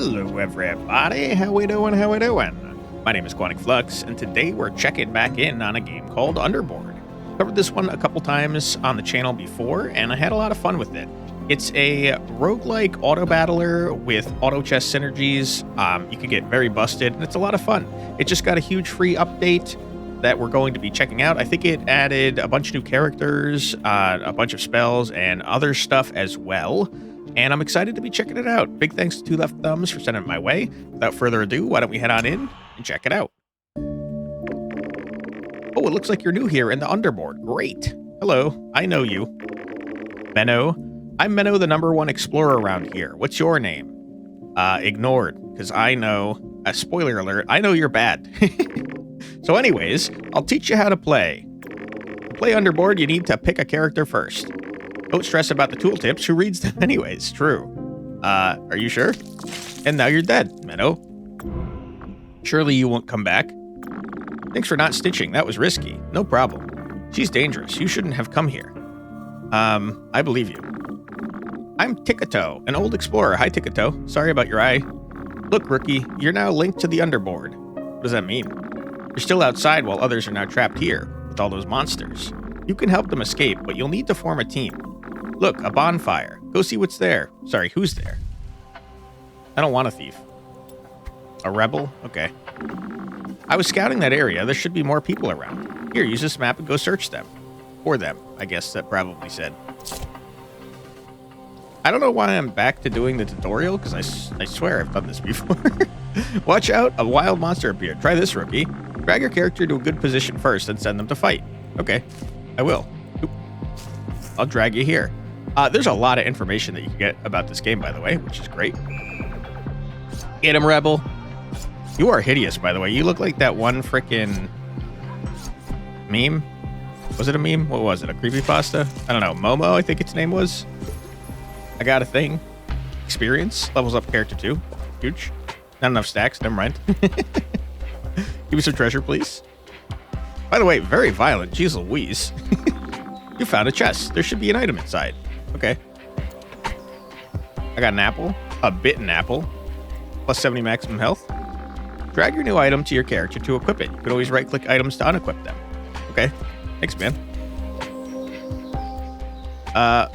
Hello everybody, how we doing, My name is Quantic Flux, and today we're checking back in on a game called Underboard. Covered this one a couple times on the channel before, and I had a lot of fun with it. It's a roguelike auto-battler with auto-chess synergies. You can get very busted, and it's a lot of fun. It just got a huge free update that we're going to be checking out. I think it added a bunch of new characters, a bunch of spells, and other stuff as well. And I'm excited to be checking it out. Big thanks to Two Left Thumbs for sending it my way. Without further ado, why don't we head on in and check it out. Oh, it looks like you're new here in the Underboard. Great. Hello, I know you. Menno. I'm Menno, the #1 explorer around here. What's your name? Ignored, because I know, spoiler alert, I know you're bad. So anyways, I'll teach you how to play. To play Underboard, you need to pick a character first. Don't stress about the tooltips, who reads them anyways, true. Are you sure? And now you're dead, Menno. Surely you won't come back. Thanks for not stitching, that was risky. No problem. She's dangerous, you shouldn't have come here. I believe you. I'm Tickato, an old explorer. Hi, Tickato. Sorry about your eye. Look, rookie, you're now linked to the Underboard. What does that mean? You're still outside while others are now trapped here, with all those monsters. You can help them escape, but you'll need to form a team. Look, a bonfire. Go see what's there. Sorry, who's there? I don't want a thief. A rebel? Okay. I was scouting that area. There should be more people around. Here, use this map and go search them. For them, I guess that probably said. I don't know why I'm back to doing the tutorial, because I swear I've done this before. Watch out, a wild monster appeared. Try this, rookie. Drag your character to a good position first and send them to fight. Okay, I will. Oop. I'll drag you here. There's a lot of information that you can get about this game, by the way, which is great. Get him, rebel. You are hideous, by the way. You look like that one frickin' meme. Was it a meme? What was it? A creepypasta? I don't know. Momo, I think its name was. I got a thing. Experience. Levels up character 2. Huge. Not enough stacks. Never mind. Give me some treasure, please. By the way, very violent. Jeez Louise. You found a chest. There should be an item inside. Okay. I got an apple. A bitten apple. Plus 70 maximum health. Drag your new item to your character to equip it. You can always right-click items to unequip them. Okay. Thanks, man.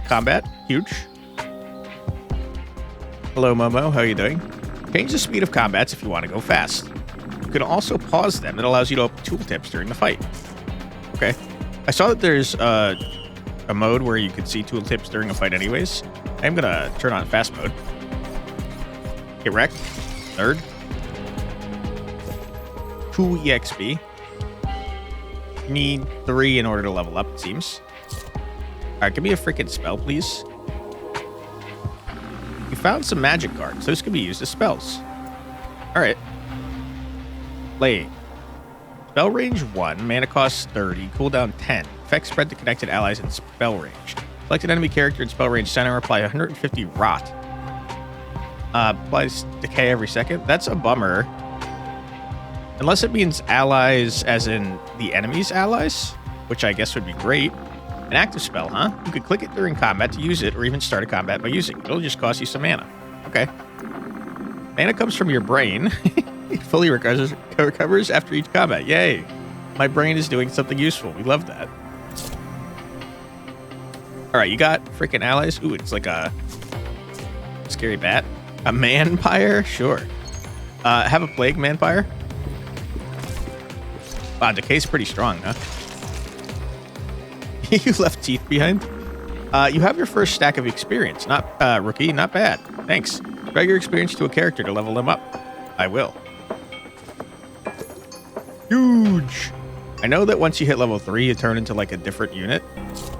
Combat. Huge. Hello, Momo. How are you doing? Change the speed of combats if you want to go fast. You can also pause them. It allows you to open tooltips during the fight. Okay. I saw that there's a mode where you could see tooltips during a fight anyways. I'm going to turn on fast mode. Get wrecked. Nerd. 2 EXP. Need 3 in order to level up, it seems. Alright, give me a freaking spell, please. You found some magic cards. Those can be used as spells. Alright. Play. Spell range 1, mana cost 30, cooldown 10. Effects spread to connected allies in spell range. Select an enemy character in spell range center, apply 150 rot. Applies decay every second. That's a bummer. Unless it means allies as in the enemy's allies, which I guess would be great. An active spell, huh? You could click it during combat to use it, or even start a combat by using it. It'll just cost you some mana. Okay. Mana comes from your brain. It fully recovers after each combat. Yay. My brain is doing something useful. We love that. Alright, you got freaking allies. Ooh, it's like a scary bat. A manpire? Sure. Have a plague manpire? Wow, decay's pretty strong, huh? You left teeth behind? You have your first stack of experience. Not, rookie, not bad. Thanks. Drag your experience to a character to level them up. I will. Huge! I know that once you hit level 3, you turn into like a different unit,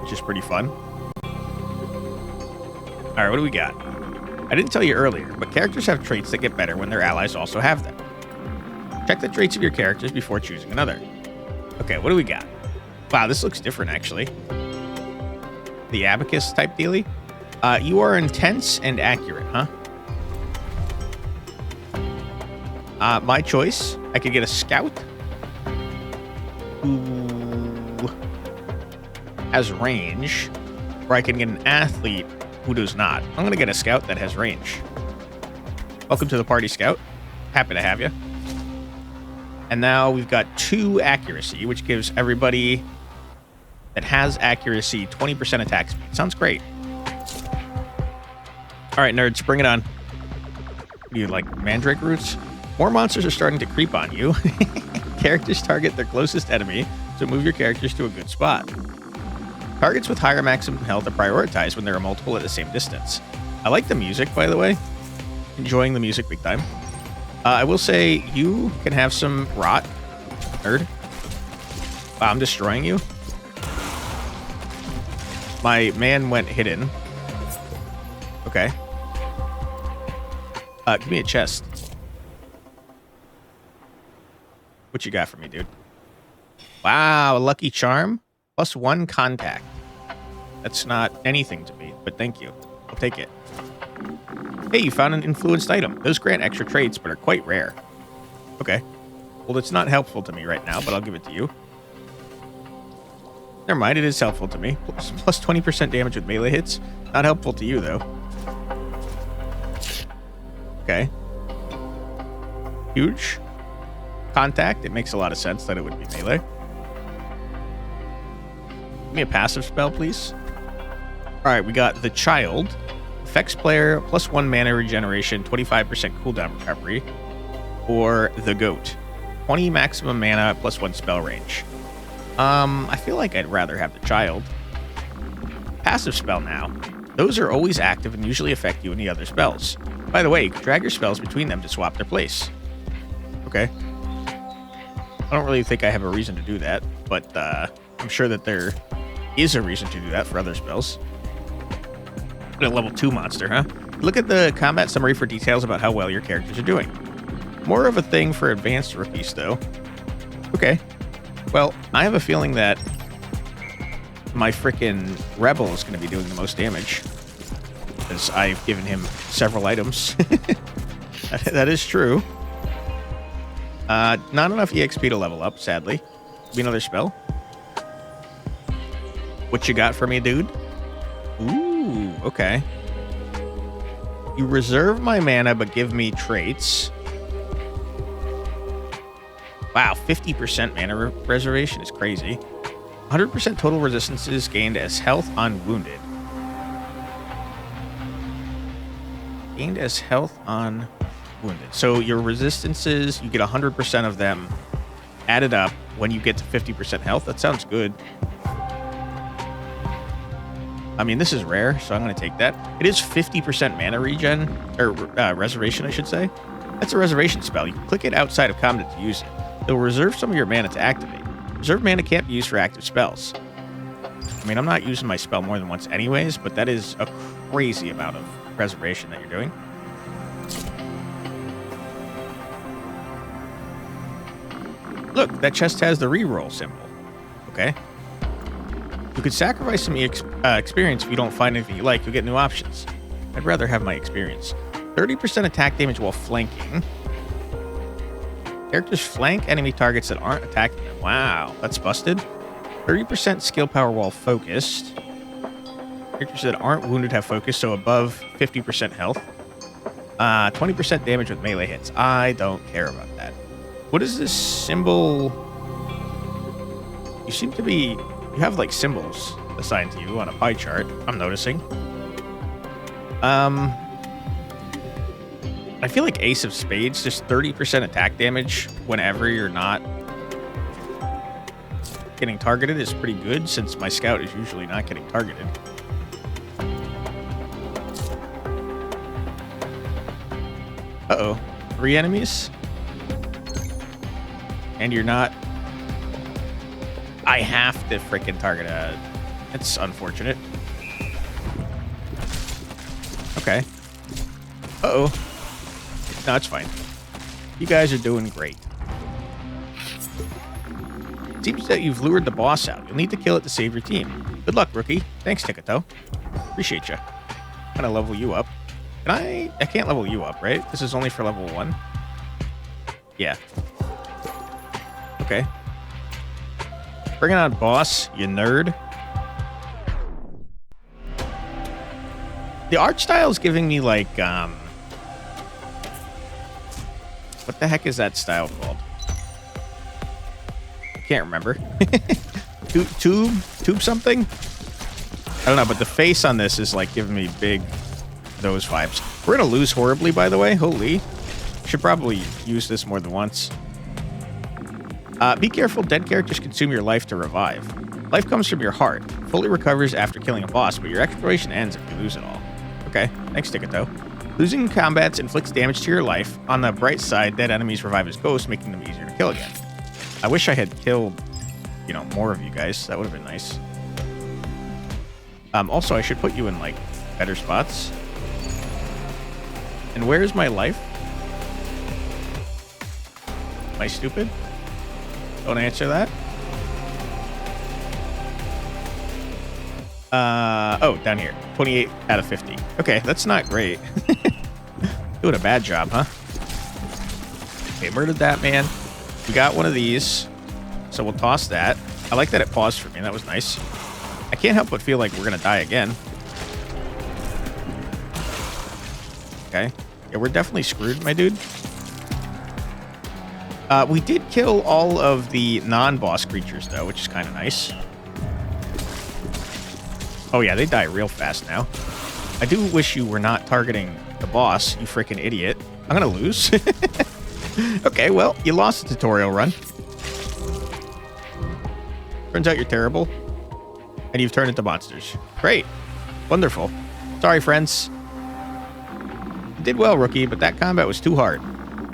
which is pretty fun. Alright, what do we got? I didn't tell you earlier, but characters have traits that get better when their allies also have them. Check the traits of your characters before choosing another. Okay, what do we got? Wow, this looks different, actually. The abacus type dealie. You are intense and accurate, huh? My choice. I could get a scout. Who has range. Or I can get an athlete who does not. I'm going to get a scout that has range. Welcome to the party, Scout. Happy to have you. And now we've got 2 accuracy, which gives everybody that has accuracy 20% attack speed. Sounds great. All right, nerds, bring it on. You like mandrake roots? More monsters are starting to creep on you. Characters target their closest enemy, so move your characters to a good spot. Targets with higher maximum health are prioritized when there are multiple at the same distance. I like the music, by the way. Enjoying the music big time. I will say you can have some rot, nerd. Wow, I'm destroying you. My man went hidden. Okay. Give me a chest. What you got for me, dude? Wow, a lucky charm. +1 contact. That's not anything to me, but thank you. I'll take it. Hey, you found an influenced item. Those grant extra traits, but are quite rare. Okay. Well, it's not helpful to me right now, but I'll give it to you. Never mind, it is helpful to me. Plus 20% damage with melee hits. Not helpful to you, though. Okay. Huge. Contact. It makes a lot of sense that it would be melee. Give me a passive spell, please. All right, we got the Child. Affects player +1 mana regeneration, 25% cooldown recovery. Or the Goat. 20 maximum mana +1 spell range. I feel like I'd rather have the Child. Passive spell now. Those are always active and usually affect you and the other spells. By the way, you can drag your spells between them to swap their place. Okay. I don't really think I have a reason to do that, but I'm sure that there is a reason to do that for other spells. A level 2 monster, huh? Look at the combat summary for details about how well your characters are doing. More of a thing for advanced rookies, though. Okay. Well, I have a feeling that my frickin' Rebel is going to be doing the most damage. Because I've given him several items. That is true. Not enough EXP to level up, sadly. Give me another spell. What you got for me, dude? Ooh, okay. You reserve my mana, but give me traits. Wow, 50% mana reservation is crazy. 100% total resistances gained as health on wounded. Gained as health on wounded. So your resistances, you get 100% of them added up when you get to 50% health. That sounds good. I mean, this is rare, so I'm going to take that. It is 50% mana regen, or reservation, I should say. That's a reservation spell. You can click it outside of combat to use it. It will reserve some of your mana to activate. Reserved mana can't be used for active spells. I mean, I'm not using my spell more than once anyways, but that is a crazy amount of preservation that you're doing. Look, that chest has the reroll symbol. Okay. You could sacrifice some experience if you don't find anything you like. You'll get new options. I'd rather have my experience. 30% attack damage while flanking. Characters flank enemy targets that aren't attacking them. Wow, that's busted. 30% skill power while focused. Characters that aren't wounded have focus, so above 50% health. 20% damage with melee hits. I don't care about that. What is this symbol? You seem to be... You have, like, symbols assigned to you on a pie chart, I'm noticing. I feel like Ace of Spades, just 30% attack damage whenever you're not getting targeted is pretty good, since my Scout is usually not getting targeted. Uh-oh. 3 enemies? And you're not... I have to freaking target a... It's unfortunate. Okay. Uh-oh. No, it's fine. You guys are doing great. Seems that you've lured the boss out. You'll need to kill it to save your team. Good luck, rookie. Thanks, Tikato. Appreciate you. I'm gonna level you up. Can I can't level you up, right? This is only for level 1. Yeah. Okay. Bring it on, boss, you nerd. The art style is giving me, like, What the heck is that style called? I can't remember. Tube something? I don't know, but the face on this is like giving me big those vibes. We're gonna lose horribly, by the way. Holy. Should probably use this more than once. Be careful, dead characters consume your life to revive. Life comes from your heart. Fully recovers after killing a boss, but your exploration ends if you lose it all. Okay, thanks, Ticketto. Losing combats inflicts damage to your life. On the bright side, dead enemies revive as ghosts, making them easier to kill again. I wish I had killed, more of you guys. That would have been nice. Also, I should put you in, like, better spots. And where's my life? Am I stupid? Don't answer that. Oh, down here. 28 out of 50. Okay, that's not great. Doing a bad job, huh? Okay, murdered that man. We got one of these. So we'll toss that. I like that it paused for me. That was nice. I can't help but feel like we're going to die again. Okay. Yeah, we're definitely screwed, my dude. We did kill all of the non-boss creatures, though, which is kind of nice. Oh, yeah, they die real fast now. I do wish you were not targeting the boss, you freaking idiot. I'm going to lose. Okay, well, you lost the tutorial run. Turns out you're terrible. And you've turned into monsters. Great. Wonderful. Sorry, friends. You did well, rookie, but that combat was too hard.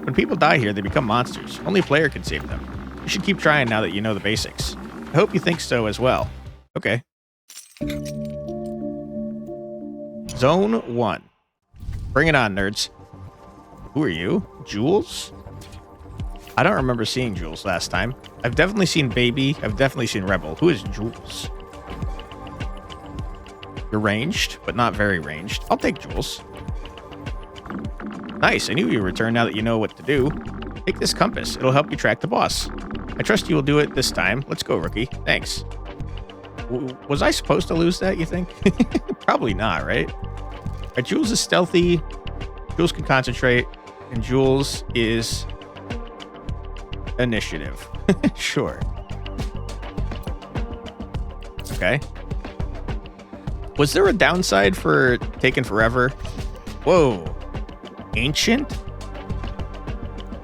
When people die here, they become monsters. Only a player can save them. You should keep trying now that you know the basics. I hope you think so as well. Okay. Zone 1. Bring it on, nerds. Who are you? Jules? I don't remember seeing Jules last time. I've definitely seen Baby. I've definitely seen Rebel. Who is Jules? You're ranged, but not very ranged. I'll take Jules. Nice. I knew you returned now that you know what to do. Take this compass. It'll help you track the boss. I trust you will do it this time. Let's go, rookie. Thanks. Was I supposed to lose that, you think? Probably not, right? All right, Jules is stealthy. Jules can concentrate. And Jules is initiative. Sure. Okay. Was there a downside for taking forever? Whoa. Ancient?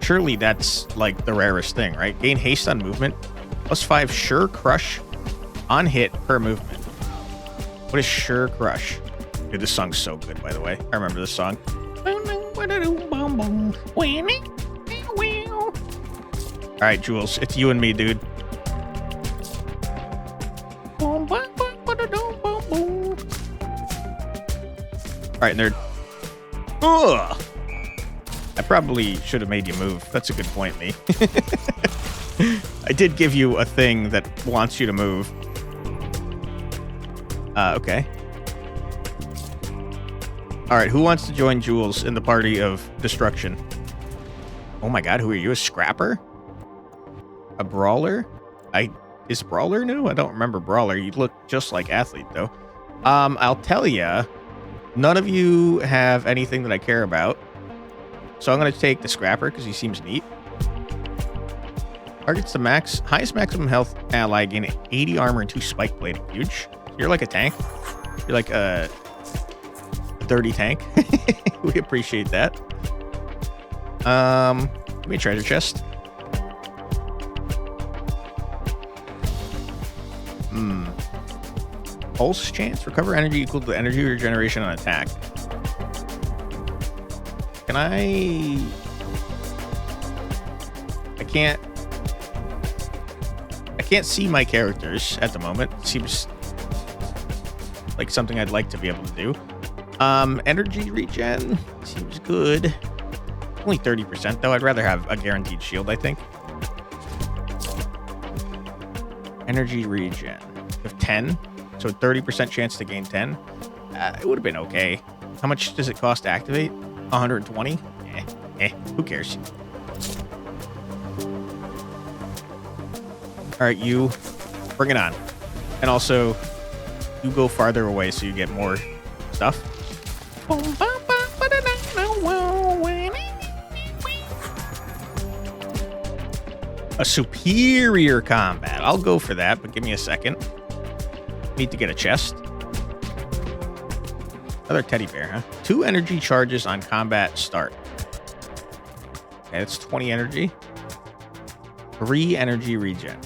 Surely that's like the rarest thing, right? Gain haste on movement. +5 sure crush on hit per movement. What is sure crush? Dude, this song's so good, by the way. I remember this song. All right, Jules, it's you and me, dude. All right, nerd. Ugh. I probably should have made you move. That's a good point, me. I did give you a thing that wants you to move. Okay. All right, who wants to join Jules in the party of destruction? Oh my god, who are you? A scrapper? A brawler? Is brawler new? I don't remember brawler. You look just like athlete, though. I'll tell ya, none of you have anything that I care about. So I'm going to take the scrapper because he seems neat. Targets the highest maximum health ally, gain 80 armor and 2 spike plating. Huge. You're like a tank. You're like a dirty tank. We appreciate that. Give me a treasure chest. Pulse chance. Recover energy equal to the energy regeneration on attack. Can I can't see my characters at the moment. Seems like something I'd like to be able to do. Energy regen seems good. Only 30% though. I'd rather have a guaranteed shield, I think. Energy regen of 10, so 30% chance to gain 10. It would have been okay. How much does it cost to activate? 120? Who cares? All right, you bring it on. And also, you go farther away so you get more stuff. A superior combat. I'll go for that, but give me a second. Need to get a chest. Another teddy bear, huh? 2 energy charges on combat start. Okay, that's 20 energy. 3 energy regen.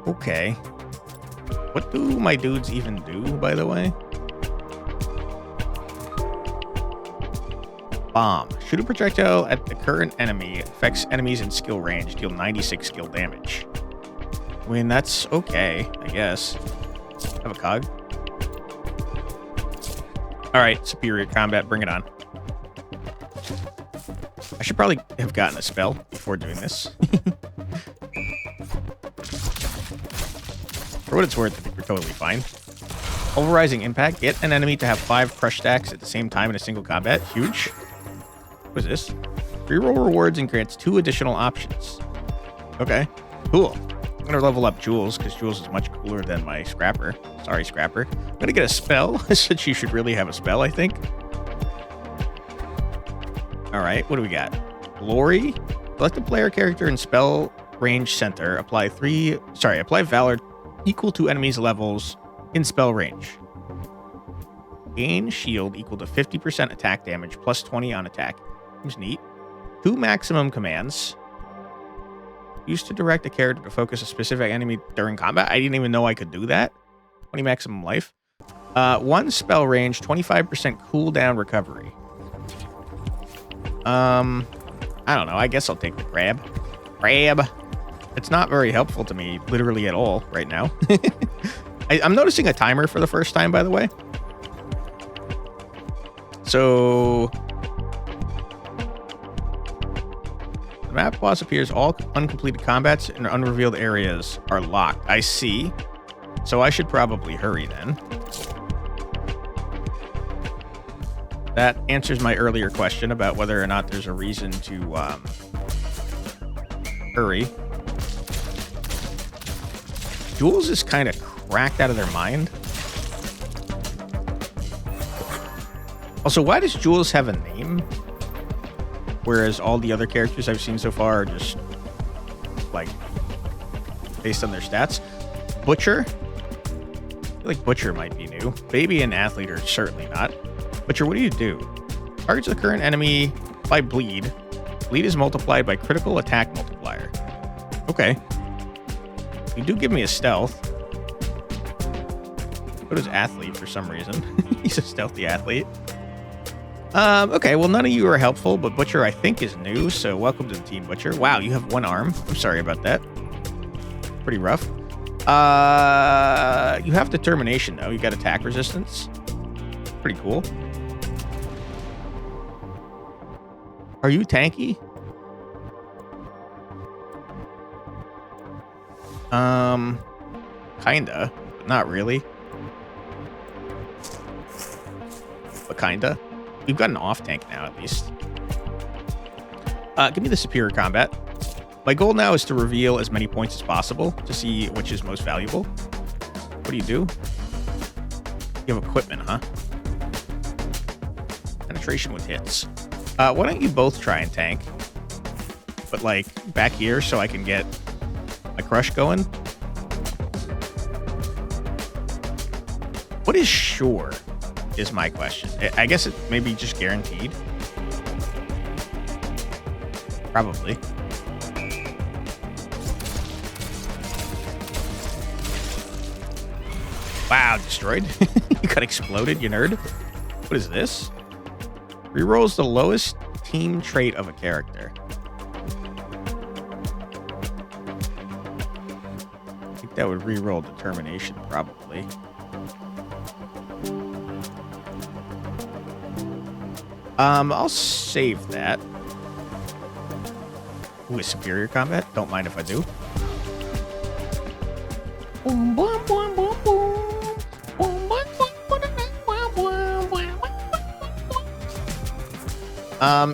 Okay. What do my dudes even do, by the way? Bomb. Shoot a projectile at the current enemy. Affects enemies in skill range. Deal 96 skill damage. I mean, that's okay, I guess. Have a cog. Alright, superior combat. Bring it on. I should probably have gotten a spell before doing this. For what it's worth, I think we're totally fine. Pulverizing impact. Get an enemy to have 5 crush stacks at the same time in a single combat. Huge. What is this? Reroll rewards and grants 2 additional options. Okay, cool. I'm gonna level up Jules, because Jules is much cooler than my Scrapper. Sorry, Scrapper. I'm gonna get a spell, since you should really have a spell, I think. Alright, what do we got? Glory. Select a player character in spell range center. Apply Valor equal to enemies' levels in spell range. Gain shield equal to 50% attack damage, plus 20 on attack. Seems neat. 2 maximum commands. Used to direct a character to focus a specific enemy during combat. I didn't even know I could do that. 20 maximum life. 1 spell range, 25% cooldown recovery. I don't know. I guess I'll take the grab. Grab. It's not very helpful to me, literally at all, right now. I'm noticing a timer for the first time, by the way. So... the map boss appears. All uncompleted combats and unrevealed areas are locked. I see. So I should probably hurry then. That answers my earlier question about whether or not there's a reason to hurry. Jules is kind of cracked out of their mind. Also, why does Jules have a name? Whereas all the other characters I've seen so far are just, like, based on their stats. Butcher? I feel like Butcher might be new. Baby and Athlete are certainly not. Butcher, what do? Targets the current enemy by bleed. Bleed is multiplied by critical attack multiplier. Okay. You do give me a stealth. So does Athlete for some reason. He's a stealthy athlete. Okay, well, none of you are helpful, but Butcher, I think, is new, so welcome to the team, Butcher. Wow, you have 1 arm. I'm sorry about that. Pretty rough. You have determination, though. You got attack resistance. Pretty cool. Are you tanky? Kinda, but not really. But kinda. We've got an off-tank now, at least. Give me the superior combat. My goal now is to reveal as many points as possible to see which is most valuable. What do? You have equipment, huh? Penetration with hits. Why don't you both try and tank? But, like, back here so I can get my crush going. What is sure is my question. I guess it may be just guaranteed. Probably. Wow, destroyed. You got exploded, you nerd. What is this? Rerolls the lowest team trait of a character. I think that would reroll determination, probably. I'll save that. Ooh, superior combat? Don't mind if I do.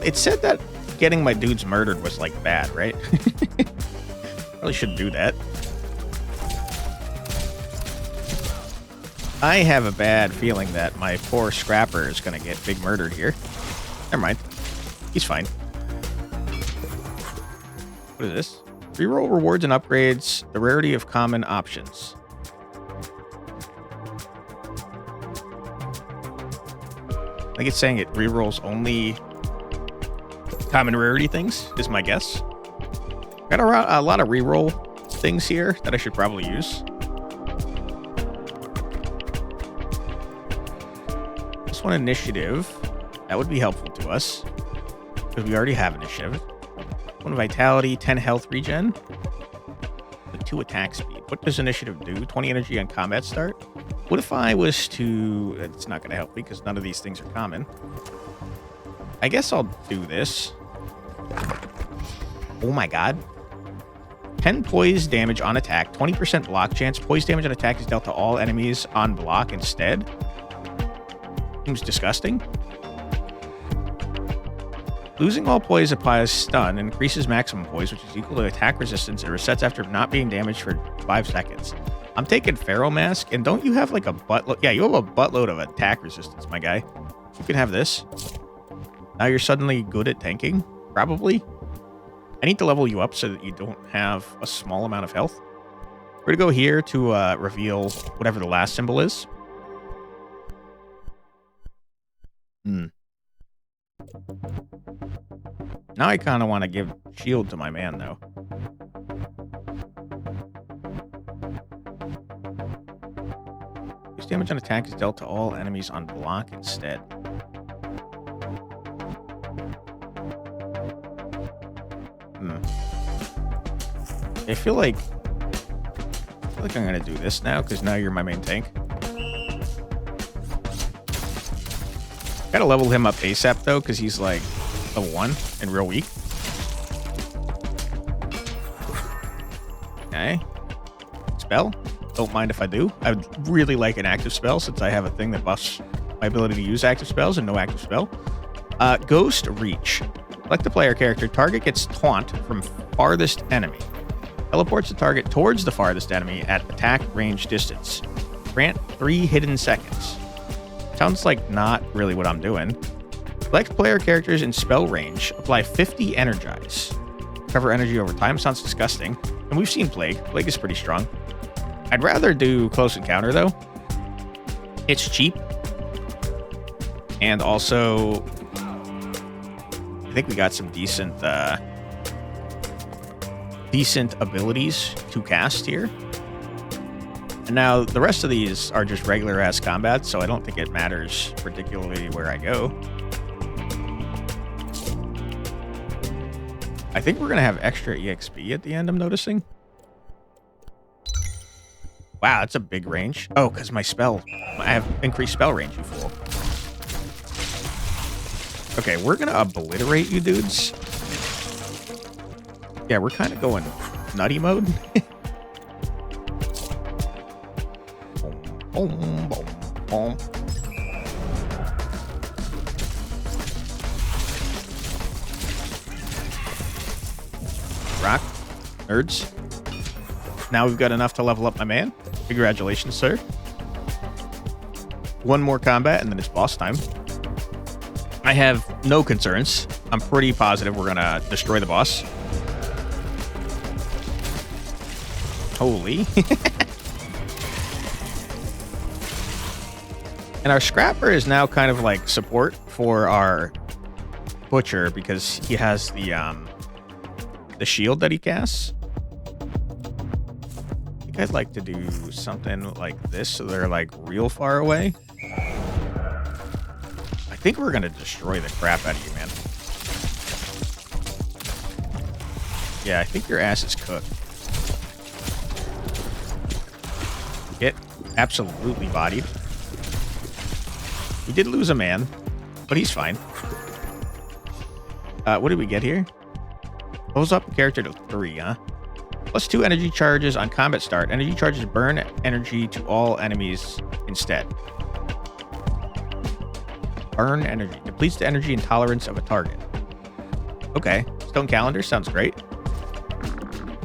It said that getting my dudes murdered was, like, bad, right? Probably shouldn't do that. I have a bad feeling that my poor scrapper is going to get big murdered here. Never mind. He's fine. What is this? Reroll rewards and upgrades. The rarity of common options. I think it's saying it rerolls only common rarity things, is my guess. Got a lot of reroll things here that I should probably use. This one, initiative. That would be helpful to us, because we already have initiative. One vitality, 10 health regen, with 2 attack speed. What does initiative do? 20 energy on combat start? What if I was to... It's not going to help me, because none of these things are common. I guess I'll do this. Oh my god. 10 poise damage on attack, 20% block chance. Poise damage on attack is dealt to all enemies on block instead. Seems disgusting. Losing all poise applies stun and increases maximum poise, which is equal to attack resistance. It resets after not being damaged for 5 seconds. I'm taking Pharaoh Mask, and don't you have like a buttload? Yeah, you have a buttload of attack resistance, my guy. You can have this. Now you're suddenly good at tanking, probably. I need to level you up so that you don't have a small amount of health. We're going to go here to reveal whatever the last symbol is. Now I kind of want to give shield to my man, though. Use damage on attack is dealt to all enemies on block instead. I feel like I'm going to do this now, because now you're my main tank. Gotta level him up ASAP, though, because he's like a 1 and real weak. Okay. Spell. Don't mind if I do. I would really like an active spell, since I have a thing that buffs my ability to use active spells and no active spell. Ghost Reach. Select the player character. Target gets taunt from farthest enemy. Teleports the target towards the farthest enemy at attack range distance. Grant 3 hidden seconds. Sounds like not really what I'm doing. Select player characters in spell range. Apply 50 energize. Cover energy over time. Sounds disgusting. And we've seen Plague. Plague is pretty strong. I'd rather do Close Encounter, though. It's cheap. And also, I think we got some decent abilities to cast here. And now the rest of these are just regular ass combat, so I don't think it matters particularly where I go. I think we're going to have extra EXP at the end, I'm noticing. Wow, that's a big range. Oh, because my spell... I have increased spell range, you fool. Okay, we're going to obliterate you dudes. Yeah, we're kind of going nutty mode. Boom, boom, boom. Rock. Nerds. Now we've got enough to level up my man. Congratulations, sir. One more combat, and then it's boss time. I have no concerns. I'm pretty positive we're going to destroy the boss. Holy. And our scrapper is now kind of like support for our butcher, because he has the shield that he casts. I think I'd like to do something like this so they're like real far away. I think we're going to destroy the crap out of you, man. Yeah, I think your ass is cooked. Get absolutely bodied. We did lose a man, but he's fine. What did we get here? Pulls up a character to 3, huh? Plus 2 energy charges on combat start. Energy charges burn energy to all enemies instead. Burn energy. Depletes the energy and tolerance of a target. Okay. Stone calendar sounds great.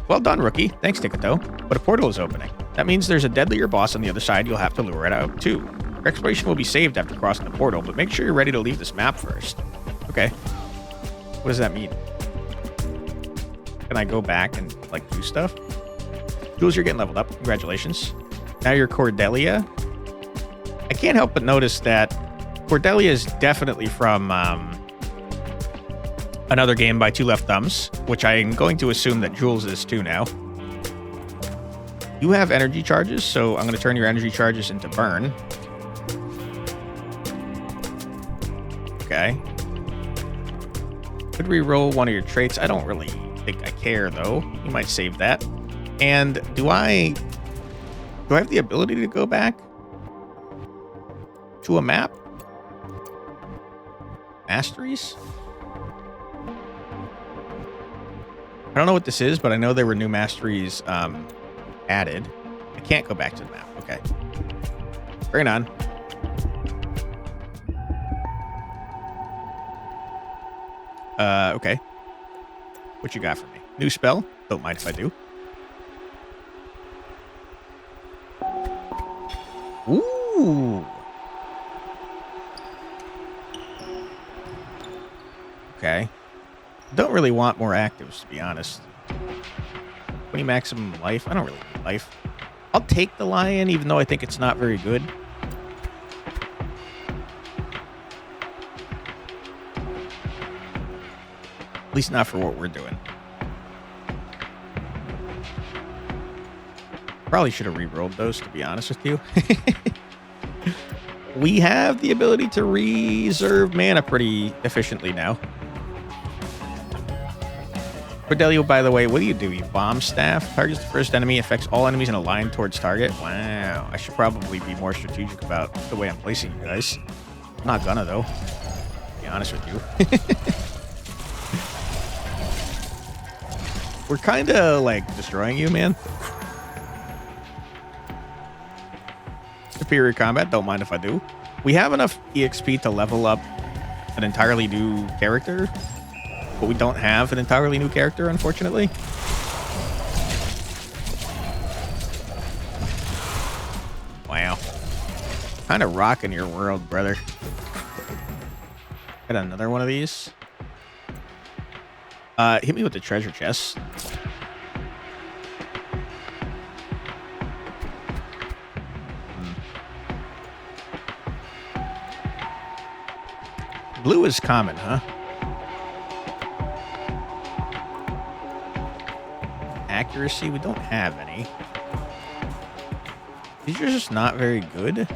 Well done, rookie. Thanks, Tikato. But a portal is opening. That means there's a deadlier boss on the other side. You'll have to lure it out, too. Your exploration will be saved after crossing the portal, but make sure you're ready to leave this map first. Okay. What does that mean? Can I go back and, like, do stuff? Jules, you're getting leveled up. Congratulations. Now you're Cordelia. I can't help but notice that Cordelia is definitely from another game by Two Left Thumbs, which I'm going to assume that Jules is too now. You have energy charges, so I'm going to turn your energy charges into burn. Okay. Could re-roll one of your traits. I don't really think I care, though. You might save that. And do I have the ability to go back to a map? Masteries? I don't know what this is, but I know there were new masteries added. I can't go back to the map. Okay. Bring it on. Okay. What you got for me? New spell? Don't mind if I do. Ooh. Okay. Don't really want more actives, to be honest. 20 maximum life? I don't really need life. I'll take the lion, even though I think it's not very good. At least not for what we're doing. Probably should have re-rolled those, to be honest with you. We have the ability to reserve mana pretty efficiently now. Cordelia, by the way, what do? You bomb staff. Targets the first enemy, affects all enemies in a line towards target. Wow. I should probably be more strategic about the way I'm placing you guys. I'm not gonna, though. To be honest with you. We're kind of, like, destroying you, man. Superior combat. Don't mind if I do. We have enough EXP to level up an entirely new character. But we don't have an entirely new character, unfortunately. Wow. Kind of rocking your world, brother. Got another one of these. Hit me with the treasure chest. Blue is common, huh? Accuracy, we don't have any. These are just not very good.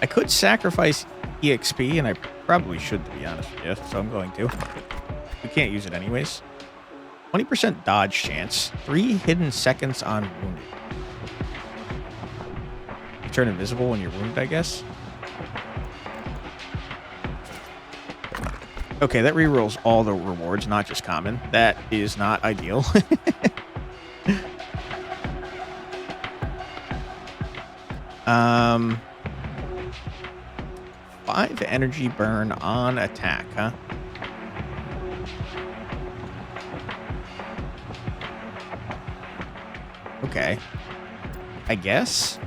I could sacrifice EXP, and I probably should, to be honest with you, so I'm going to. We can't use it anyways. 20% dodge chance. 3 hidden seconds on wounded. You turn invisible when you're wounded, I guess. Okay, that rerolls all the rewards, not just common. That is not ideal. 5 energy burn on attack, huh? Okay. I guess.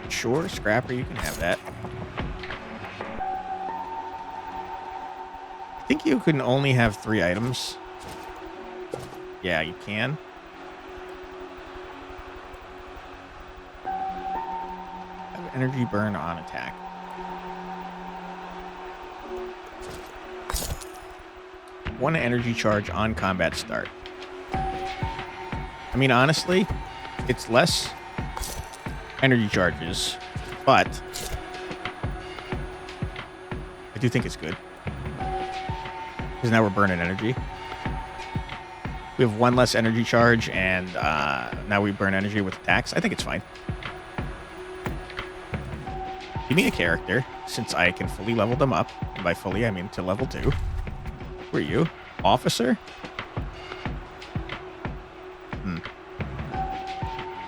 Sure, Scrapper, you can have that. I think you can only have 3 items. Yeah, you can. Have energy burn on attack. One energy charge on combat start. I mean, honestly, it's less energy charges, but I do think it's good. Because now we're burning energy. We have 1 less energy charge, and now we burn energy with attacks. I think it's fine. Give me a character, since I can fully level them up. And by fully, I mean to level 2. Who are you? Officer?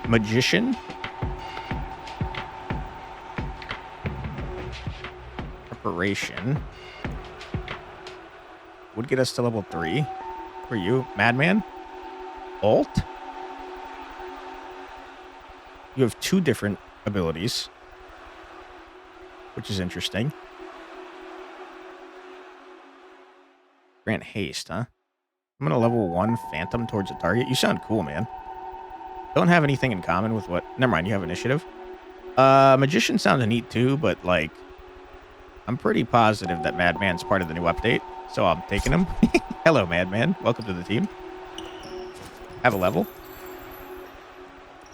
Magician? Preparation. would get us to level 3. For you, Madman? Alt? You have 2 different abilities, which is interesting. Grant haste, huh? I'm gonna level 1 Phantom towards a target. You sound cool, man. Don't have anything in common with what... Never mind, you have initiative. Magician sounds neat too, but like... I'm pretty positive that Madman's part of the new update, so I'm taking him. Hello, Madman. Welcome to the team. Have a level.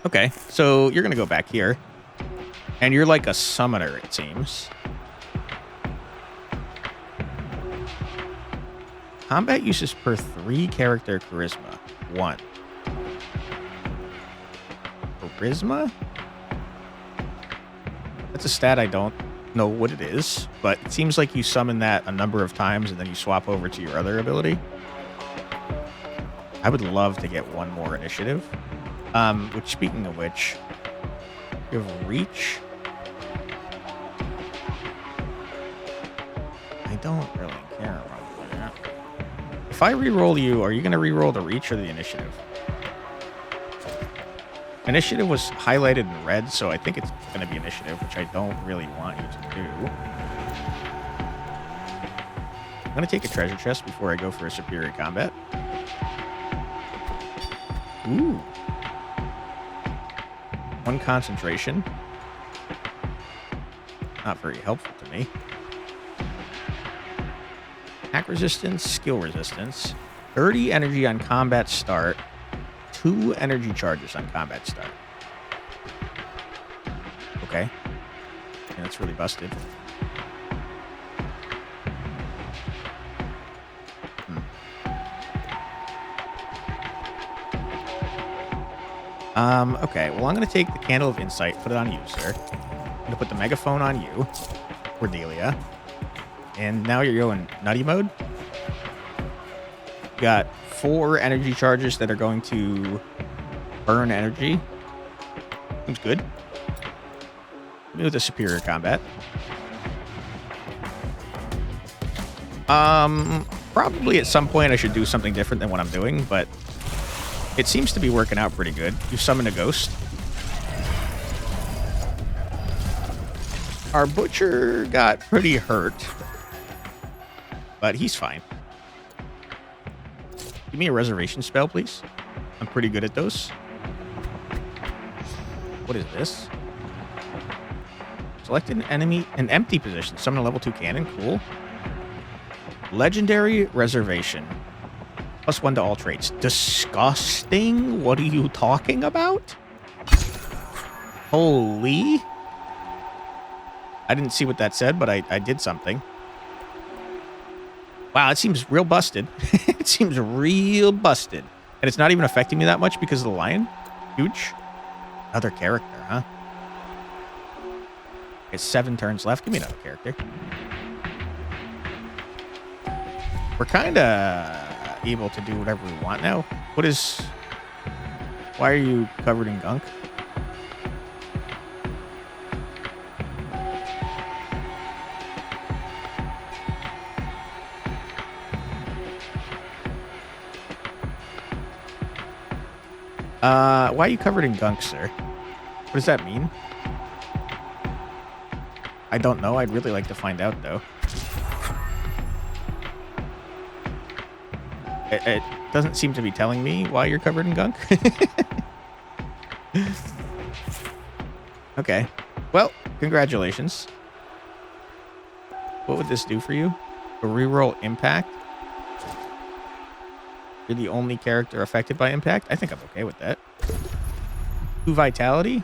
Okay, so you're gonna go back here. And you're like a summoner, it seems. Combat uses per 3 character charisma. 1. Charisma? That's a stat I don't know what it is, but it seems like you summon that a number of times and then you swap over to your other ability. I would love to get 1 more initiative. Which, speaking of which, you have reach. I don't really care about that. If I re-roll you, are you going to re-roll the reach or the initiative? Initiative was highlighted in red, so I think it's going to be initiative, which I don't really want you to do. I'm going to take a treasure chest before I go for a superior combat. Ooh. 1 concentration. Not very helpful to me. Hack resistance, skill resistance. 30 energy on combat start. 2 energy charges on combat start. Okay. Yeah, that's really busted. Okay, well, I'm going to take the Candle of Insight, put it on you, sir. I'm going to put the Megaphone on you, Cordelia. And now you're going nutty mode. You got 4 energy charges that are going to burn energy. Seems good. Maybe with a superior combat. Probably at some point I should do something different than what I'm doing, but it seems to be working out pretty good. You summon a ghost. Our butcher got pretty hurt, but he's fine. Give me a reservation spell, please. I'm pretty good at those. What is this? Select an enemy in empty position. Summon a level 2 cannon. Cool. Legendary reservation. +1 to all traits. Disgusting? What are you talking about? Holy. I didn't see what that said, but I did something. Wow, it seems real busted. It seems real busted. And it's not even affecting me that much because of the lion? Huge. Another character, huh? It's 7 turns left. Give me another character. We're kind of able to do whatever we want now. What is... Why are you covered in gunk? Why are you covered in gunk, sir? What does that mean? I don't know. I'd really like to find out, though. It doesn't seem to be telling me why you're covered in gunk. Okay. Well, congratulations. What would this do for you? A reroll impact? You're the only character affected by impact? I think I'm okay with that. 2 vitality?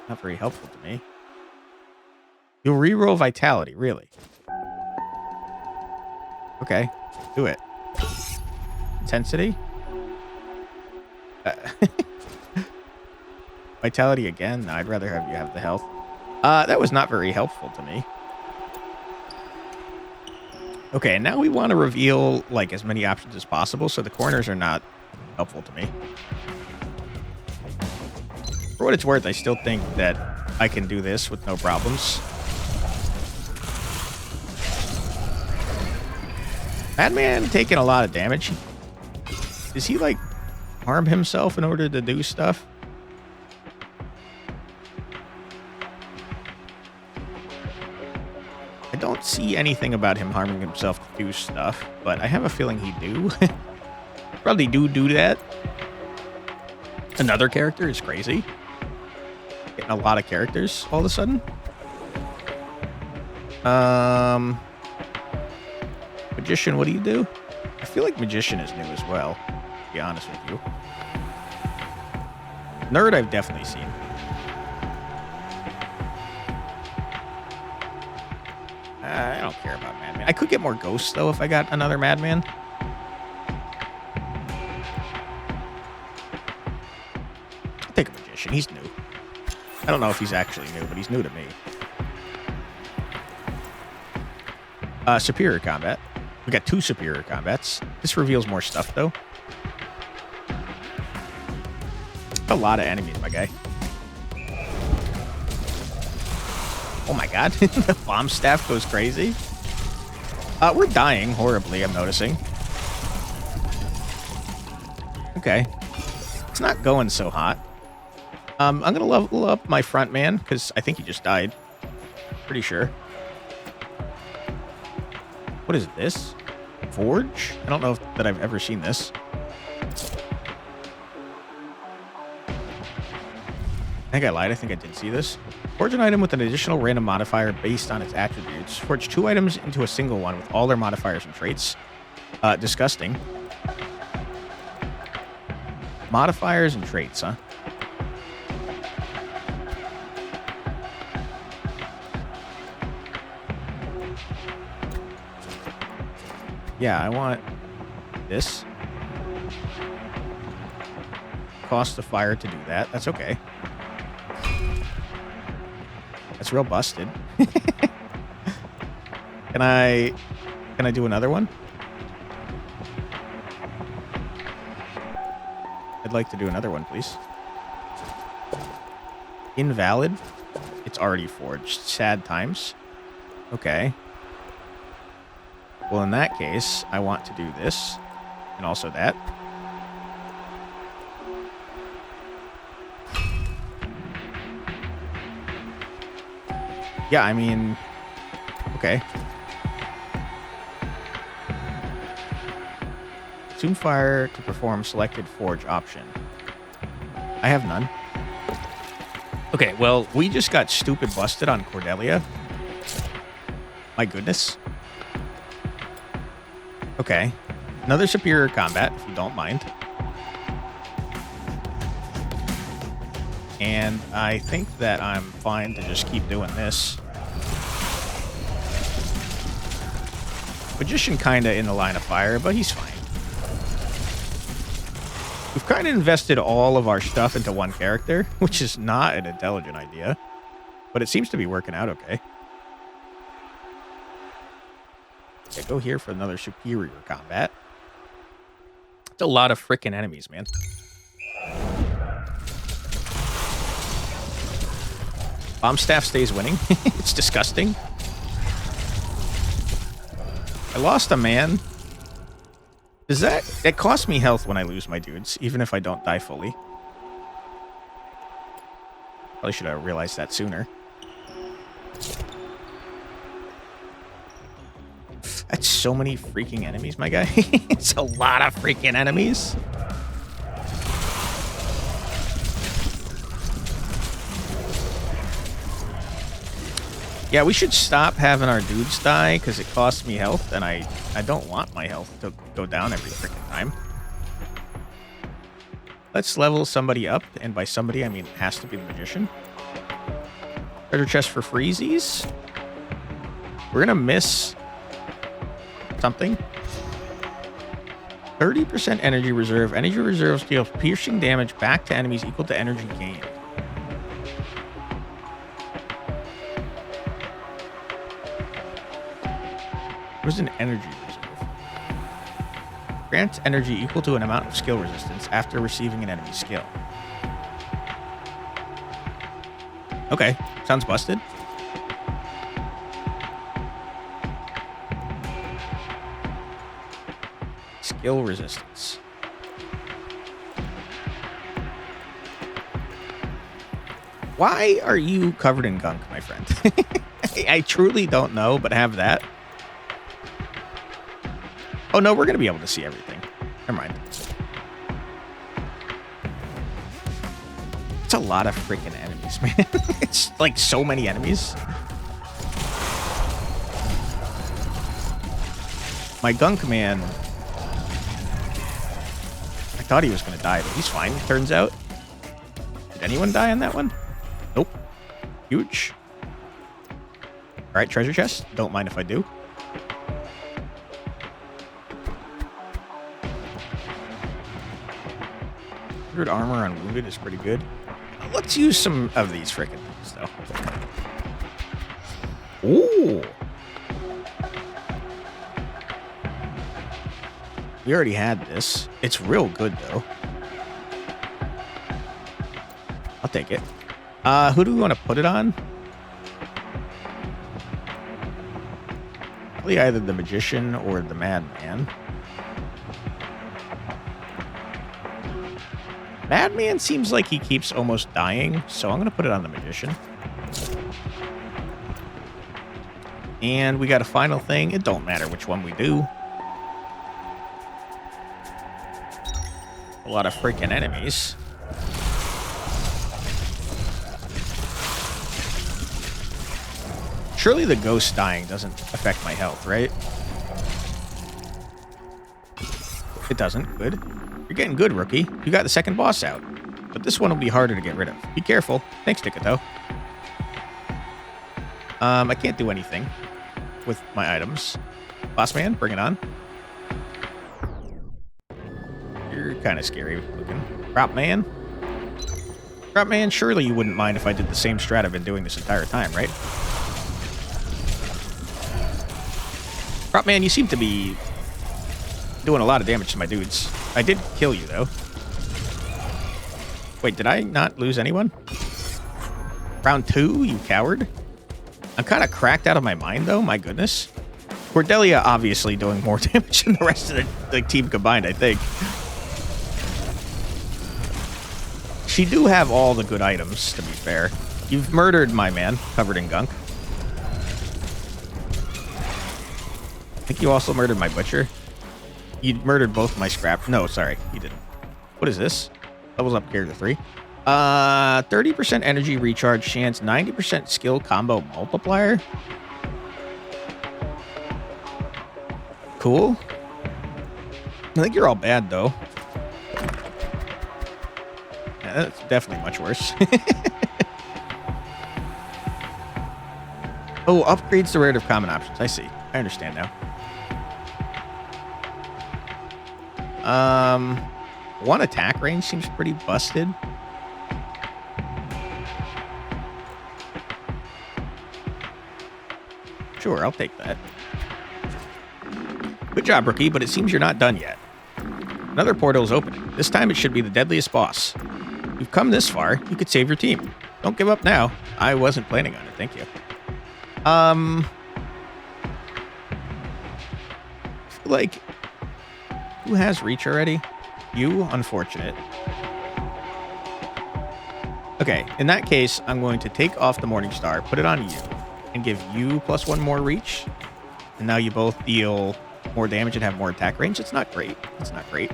Not very helpful to me. You'll reroll vitality, really? Okay, do it. Intensity? Vitality again? No, I'd rather have you have the health. That was not very helpful to me. Okay, now we want to reveal like as many options as possible, so the corners are not helpful to me. For what it's worth, I still think that I can do this with no problems. Madman taking a lot of damage. Does he, like, harm himself in order to do stuff? I don't see anything about him harming himself to do stuff, but I have a feeling he do. Probably do that. Another character is crazy. Getting a lot of characters all of a sudden. Magician, what do you do? I feel like Magician is new as well, to be honest with you. Nerd I've definitely seen. I don't care about Madman. I could get more ghosts, though, if I got another Madman. I'll take a Magician. He's new. I don't know if he's actually new, but he's new to me. Superior combat. We got 2 superior combats. This reveals more stuff, though. A lot of enemies, my guy. Oh my god, the bomb staff goes crazy. We're dying horribly, I'm noticing. Okay. It's not going so hot. I'm gonna level up my front man, because I think he just died. Pretty sure. What is this? Forge? I don't know that I've ever seen this. I think I lied. I think I did see this. Forge an item with an additional random modifier based on its attributes. Forge 2 items into a single one with all their modifiers and traits. Disgusting. Modifiers and traits, huh? Yeah, I want this. Cost of fire to do that. That's okay. That's real busted. Can I do another one? I'd like to do another one, please. Invalid. It's already forged. Sad times. Okay. Well, in that case, I want to do this. And also that. Yeah, I mean... Okay. Consume fire to perform selected forge option. I have none. Okay, well, we just got stupid busted on Cordelia. My goodness. Okay. Another superior combat, if you don't mind. And I think that I'm fine to just keep doing this. Magician kinda in the line of fire, but he's fine. We've kind of invested all of our stuff into one character, which is not an intelligent idea. But it seems to be working out okay. Okay, go here for another superior combat. It's a lot of frickin' enemies, man. Bomb staff stays winning. It's disgusting. I lost a man. Does that costs me health when I lose my dudes, even if I don't die fully. Probably should have realized that sooner. That's so many freaking enemies, my guy. It's a lot of freaking enemies. Yeah, we should stop having our dudes die because it costs me health, and I don't want my health to go down every freaking time. Let's level somebody up, and by somebody, I mean it has to be the Magician. Treasure chest for freezies. We're gonna miss something. 30% energy reserve. Energy reserves deal piercing damage back to enemies equal to energy gained. Where's an energy reserve? Grants energy equal to an amount of skill resistance after receiving an enemy skill. Okay, sounds busted. skill resistance. Why are you covered in gunk, my friend? I truly don't know, but have that. Oh, no, we're going to be able to see everything. Never mind. It's a lot of freaking enemies, man. It's like so many enemies. My gunk man... I thought he was going to die, but he's fine, turns out. Did anyone die on that one? Nope. Huge. Alright, treasure chest. Don't mind if I do. Armor on wounded is pretty good. Let's use some of these freaking things, though. Ooh. We already had this. It's real good, though. I'll take it. Who do we want to put it on? Probably either the Magician or the Madman. Madman seems like he keeps almost dying, so I'm going to put it on the Magician. And we got a final thing. It don't matter which one we do. A lot of freaking enemies. Surely the ghost dying doesn't affect my health, right? It doesn't. Good. You're getting good, rookie. You got the second boss out. But this one will be harder to get rid of. Be careful. Thanks, Tickito. I can't do anything with my items. Boss man, bring it on. You're kind of scary looking. Prop man? Prop man, surely you wouldn't mind if I did the same strat I've been doing this entire time, right? Prop man, you seem to be doing a lot of damage to my dudes. I did kill you, though. Wait, did I not lose anyone? Round 2, you coward. I'm kind of cracked out of my mind, though. My goodness. Cordelia obviously doing more damage than the rest of the team combined, I think. She do have all the good items, to be fair. You've murdered my man, covered in gunk. I think you also murdered my butcher. You murdered both my scrap. No, sorry, you didn't. What is this? Levels up character 3. 30% energy recharge chance, 90% skill combo multiplier. Cool. I think you're all bad, though. Yeah, that's definitely much worse. Oh, upgrades the rate of common options. I see. I understand now. One attack range seems pretty busted. Sure, I'll take that. Good job, rookie, but it seems you're not done yet. Another portal is opening. This time it should be the deadliest boss. You've come this far, you could save your team. Don't give up now. I wasn't planning on it, thank you. I feel like... Who has reach already? You? Unfortunate. Okay, in that case, I'm going to take off the Morning Star, put it on you, and give you +1 more reach. And now you both deal more damage and have more attack range. It's not great. It's not great.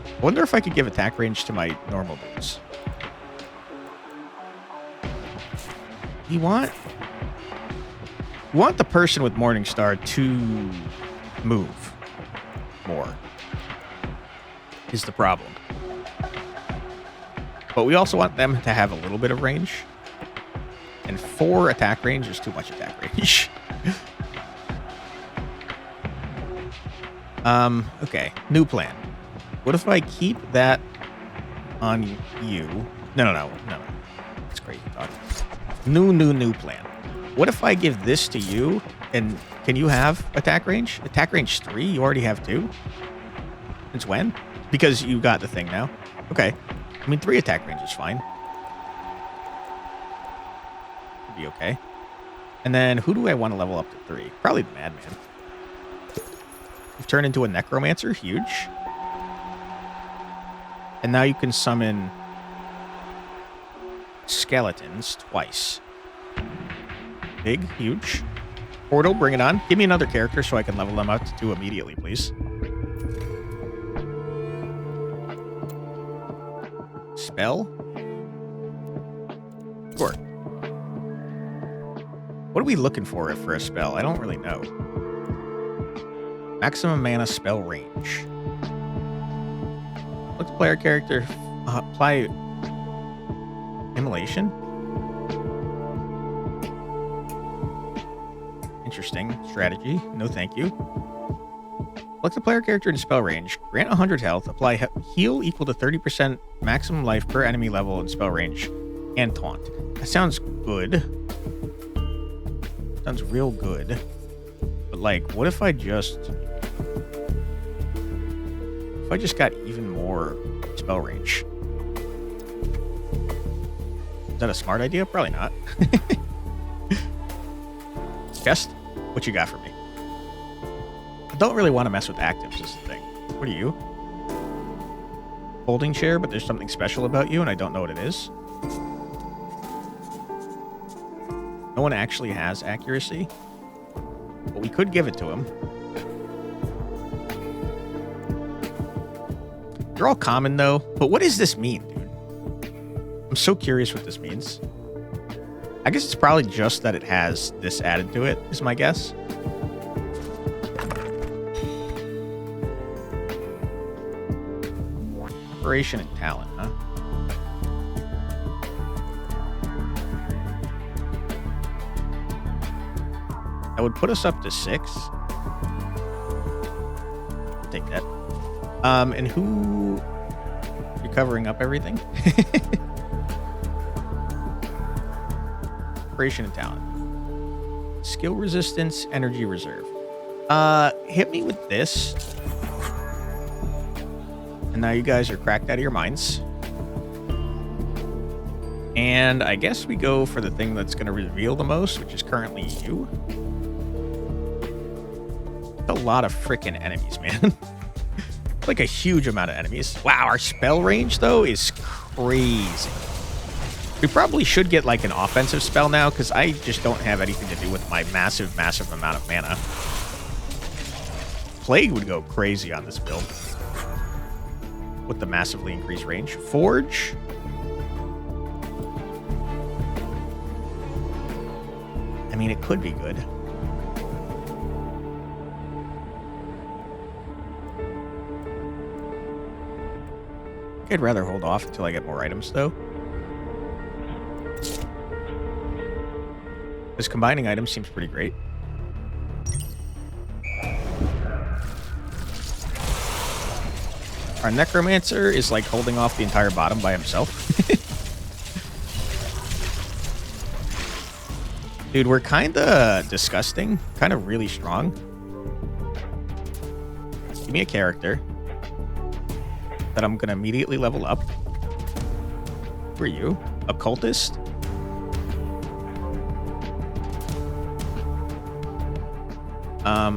I wonder if I could give attack range to my normal dudes. You want the person with Morning Star to move more is the problem. But we also want them to have a little bit of range. And 4 attack range is too much attack range. Okay. New plan. What if I keep that on you? No. That's great. New plan. What if I give this to you, and can you have attack range? Attack range 3? You already have 2? Since when? Because you got the thing now. Okay. I mean, 3 attack range is fine. Could be okay. And then, who do I want to level up to 3? Probably the Madman. You've turned into a necromancer. Huge. And now you can summon skeletons twice. Big, huge. Portal, bring it on. Give me another character so I can level them up to 2 immediately, please. Spell? Sure. What are we looking for a spell? I don't really know. Maximum mana spell range. Look the player character. Apply immolation. Interesting strategy. No thank you. Select the player character in spell range. Grant 100 health. Apply heal equal to 30% maximum life per enemy level in spell range. And taunt. That sounds good. Sounds real good. But like, what if I just... If I just got even more spell range? Is that a smart idea? Probably not. Chest? What you got for me? I don't really want to mess with actives is the thing. What are you? Folding chair, but there's something special about you and I don't know what it is. No one actually has accuracy. But we could give it to him. They're all common though. But what does this mean, dude? I'm so curious what this means. I guess it's probably just that it has this added to it, is my guess. Operation and talent, huh? That would put us up to 6. Take that. And who... You're covering up everything? And talent. Skill resistance, energy reserve. Hit me with this. And now you guys are cracked out of your minds. And I guess we go for the thing that's going to reveal the most, which is currently you. A lot of freaking enemies, man. Like a huge amount of enemies. Wow, our spell range, though, is crazy. We probably should get like an offensive spell now because I just don't have anything to do with my massive, massive amount of mana. Plague would go crazy on this build. With the massively increased range. Forge. I mean, it could be good. I'd rather hold off until I get more items, though. This combining item seems pretty great. Our necromancer is like holding off the entire bottom by himself. Dude, we're kind of disgusting. Kind of really strong. Give me a character that I'm going to immediately level up. Who are you? Occultist?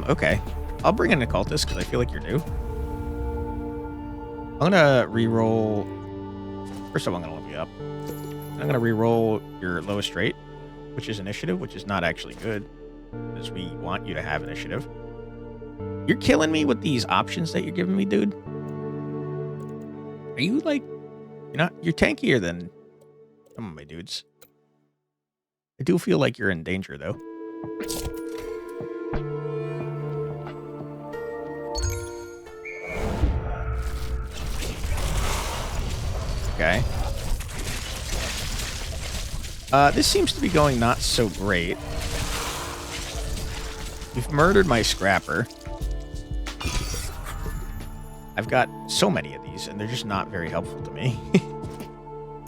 Okay. I'll bring in Occultist because I feel like you're new. I'm gonna re-roll. First of all, I'm gonna level you up. I'm gonna re-roll your lowest rate, which is initiative, which is not actually good because we want you to have initiative. You're killing me with these options that you're giving me, dude. Are you like, you're tankier than some of my dudes. I do feel like you're in danger though. Okay. This seems to be going not so great. You've murdered my scrapper. I've got so many of these, and they're just not very helpful to me.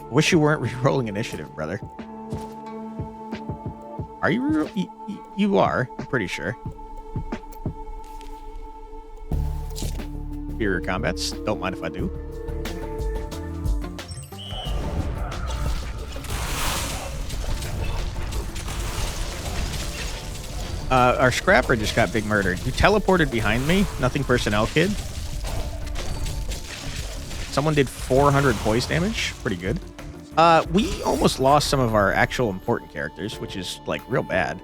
Wish you weren't re-rolling initiative, brother. Are you you are, I'm pretty sure. Superior combats. Don't mind if I do. Our scrapper just got big murdered. You teleported behind me. Nothing personnel, kid. Someone did 400 poise damage. Pretty good. We almost lost some of our actual important characters, which is, like, real bad.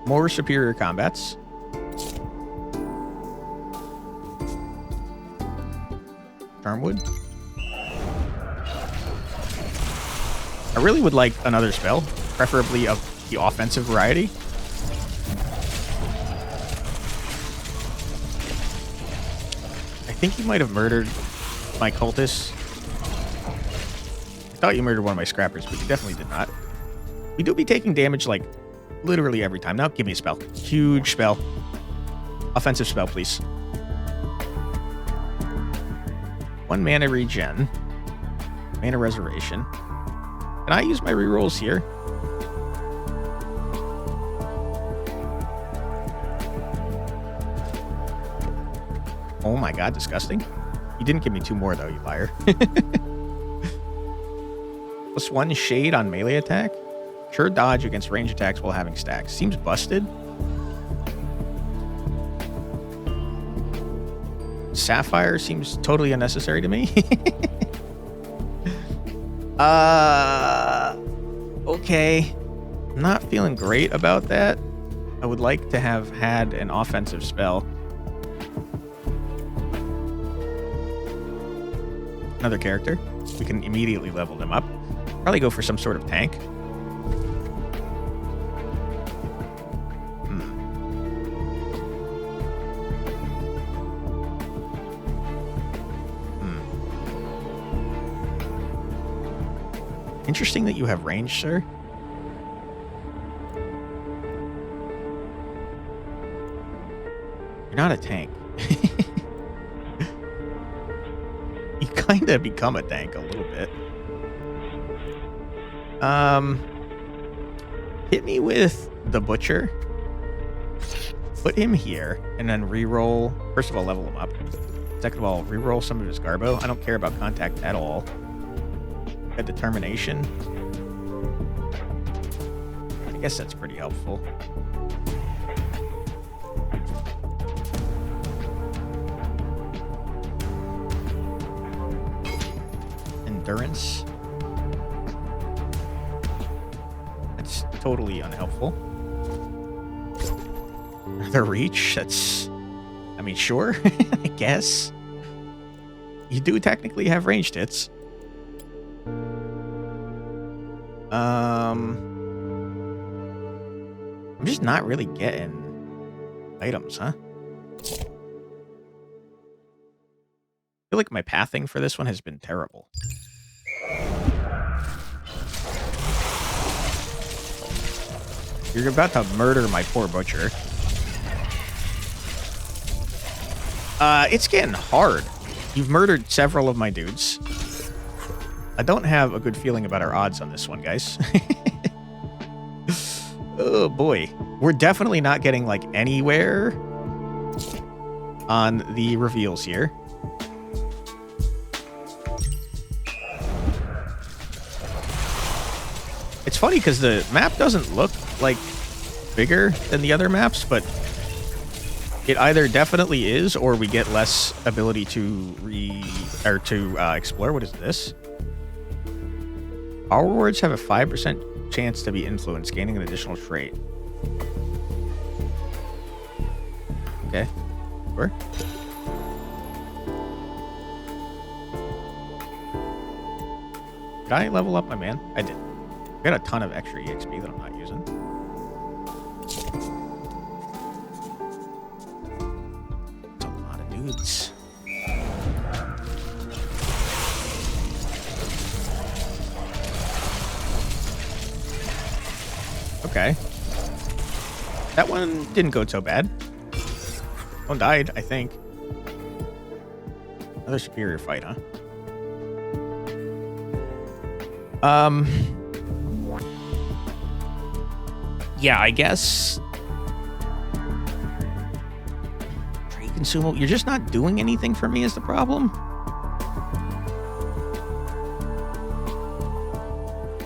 More superior combats. Charmwood. I really would like another spell, preferably of the offensive variety. I think he might have murdered my cultist. I thought you murdered one of my scrappers, but you definitely did not. We do be taking damage, like, literally every time. Now, give me a spell. Huge spell. Offensive spell, please. 1 mana regen. Mana reservation. Can I use my rerolls here? Oh my god, disgusting. You didn't give me 2 more, though, you liar. +1 shade on melee attack. Sure dodge against range attacks while having stacks. Seems busted. Sapphire seems totally unnecessary to me. Okay. I'm not feeling great about that. I would like to have had an offensive spell. Another character. We can immediately level them up. Probably go for some sort of tank. Interesting that you have range, sir. You're not a tank. You kind of become a tank a little bit. Hit me with the Butcher. Put him here, and then reroll. First of all, level him up. Second of all, reroll some of his Garbo. I don't care about contact at all. A determination. I guess that's pretty helpful. Endurance. That's totally unhelpful. The reach, that's... I mean, sure, I guess. You do technically have ranged hits. I'm just not really getting items, huh? I feel like my pathing for this one has been terrible. You're about to murder my poor Butcher. It's getting hard. You've murdered several of my dudes. I don't have a good feeling about our odds on this one, guys. Oh, boy. We're definitely not getting, like, anywhere on the reveals here. It's funny because the map doesn't look, like, bigger than the other maps, but it either definitely is or we get less ability to explore. What is this? Power words have a 5% chance to be influenced, gaining an additional trait. Okay. Sure. Did I level up my man? I did. I got a ton of extra EXP that I'm not using. That's a lot of dudes. Okay. That one didn't go so bad. One died, I think. Another superior fight, huh? Yeah, I guess. Trade consumable. You're just not doing anything for me is the problem.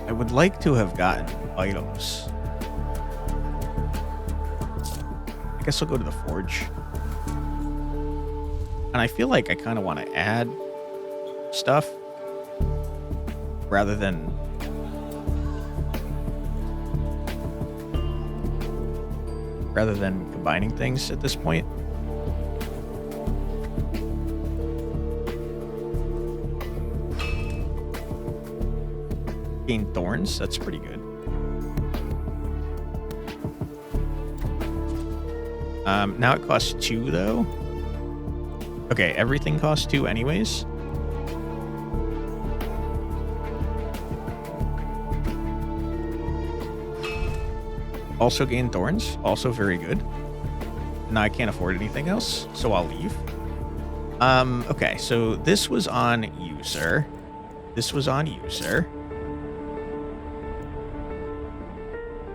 I would like to have gotten items. guess I'll go to the forge. And I feel like I kind of want to add stuff rather than combining things at this point. Gain thorns, that's pretty good. Now it costs 2 though. Okay, everything costs 2 anyways. Also gain thorns, also very good. Now I can't afford anything else, so I'll leave. Okay, so this was on you, sir. This was on you, sir.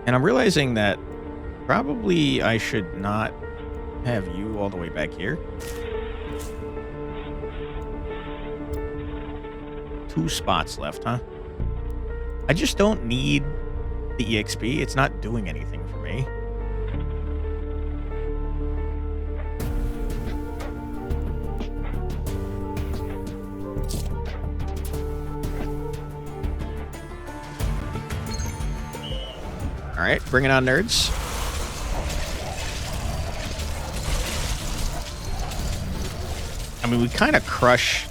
And I'm realizing that probably I should not have you all the way back here. 2 spots left, huh? I just don't need the EXP. It's not doing anything for me. All right, bring it on, nerds. I mean, we kind of crush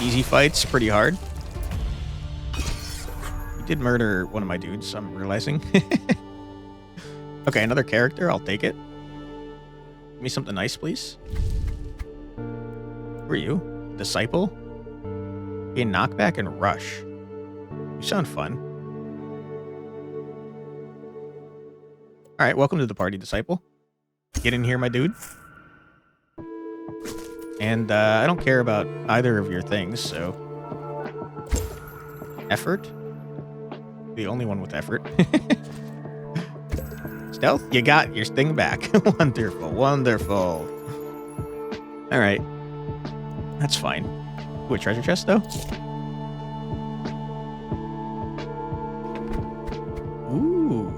easy fights pretty hard. He did murder one of my dudes, I'm realizing. Okay, another character. I'll take it. Give me something nice, please. Who are you? Disciple? Okay, knockback and rush. You sound fun. All right, welcome to the party, Disciple. Get in here, my dude. And I don't care about either of your things, so... Effort? The only one with effort. Stealth? You got your thing back. Wonderful, wonderful. Alright. That's fine. Ooh, a treasure chest, though? Ooh.